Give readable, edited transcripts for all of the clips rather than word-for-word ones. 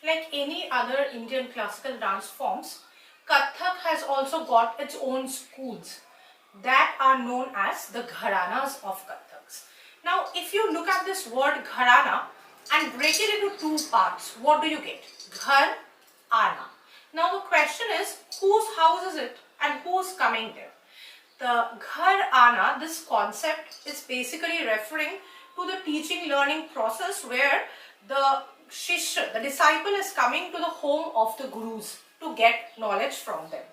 Like any other Indian classical dance forms, Kathak has also got its own schools that are known as the Gharanas of Kathaks. Now, if you look at this word Gharana and break it into two parts, what do you get? Ghar, Ana. Now, the question is, whose house is it and who's coming there? The Ghar Ana, this concept is basically referring to the teaching learning process where the Shishya, the disciple, is coming to the home of the Gurus to get knowledge from them.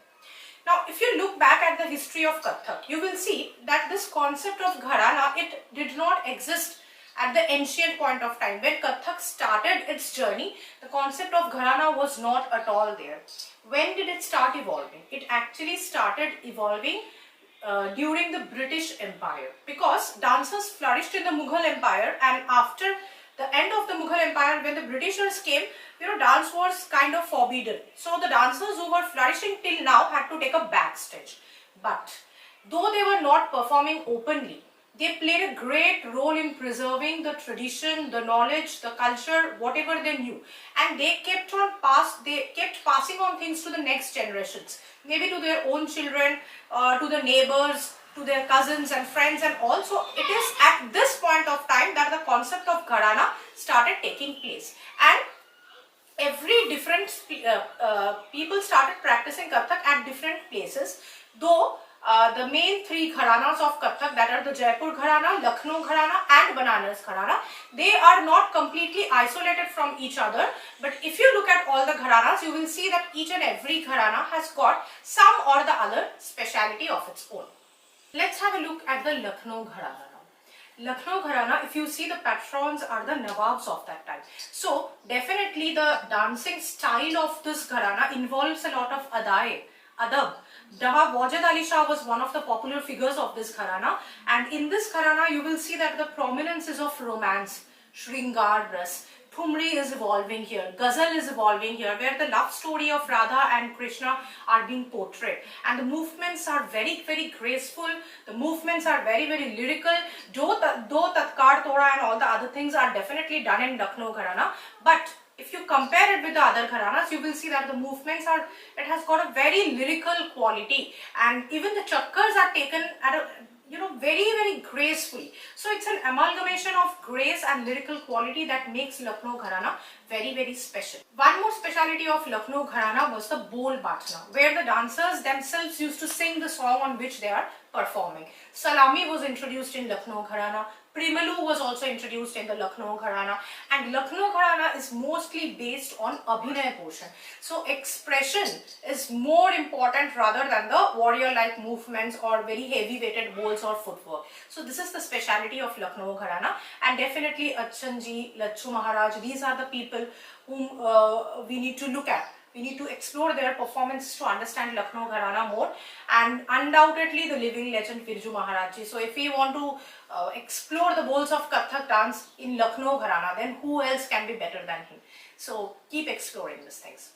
Now, if you look back at the history of Kathak, you will see that this concept of Gharana, it did not exist at the ancient point of time. When Kathak started its journey, the concept of Gharana was not at all there. When did it start evolving? It actually started evolving during the British Empire, because dancers flourished in the Mughal Empire, and after the end of the Mughal Empire, when the Britishers came, dance was kind of forbidden. So the dancers who were flourishing till now had to take a backstage. But though they were not performing openly, they played a great role in preserving the tradition, the knowledge, the culture, whatever they knew, and they kept passing on things to the next generations, maybe to their own children, to the neighbors, to their cousins and friends. And also it is at this point of time that the concept of Gharana started taking place, and every different people started practicing Kathak at different places. Though the main three Gharanas of Kathak, that are the Jaipur Gharana, Lucknow Gharana and Banaras Gharana, they are not completely isolated from each other. But if you look at all the Gharanas, you will see that each and every Gharana has got some or the other speciality of its own. Let's have a look at the Lucknow Gharana now. Lucknow Gharana, if you see, the patrons are the Nawabs of that time. So definitely the dancing style of this Gharana involves a lot of adab. Nawab Wajid Ali Shah was one of the popular figures of this Gharana, and in this Gharana you will see that the prominence is of romance, Shringar Ras. Thumri is evolving here, Ghazal is evolving here, where the love story of Radha and Krishna are being portrayed, and the movements are very, very graceful, the movements are very, very lyrical. Though Tatkar, Tora and all the other things are definitely done in Lucknow Gharana, but if you compare it with the other Gharanas, you will see that the movements it has got a very lyrical quality, and even the chakkars are taken at a very, very gracefully. So it's an amalgamation of grace and lyrical quality that makes Lucknow Gharana very, very special. One more speciality of Lucknow Gharana was the Bol Batna, where the dancers themselves used to sing the song on which they are performing. Salami was introduced in Lucknow Gharana. Primalu was also introduced in the Lucknow Gharana, and Lucknow Gharana is mostly based on Abhinay portion. So expression is more important rather than the warrior-like movements or very heavy-weighted bowls or footwork. So this is the speciality of Lucknow Gharana, and definitely Achanji, Lachu Maharaj, these are the people whom we need to look at. We need to explore their performance to understand Lucknow Gharana more, and undoubtedly the living legend Birju Maharaj Ji. So if we want to explore the bowls of Kathak dance in Lucknow Gharana, then who else can be better than him? So keep exploring these things.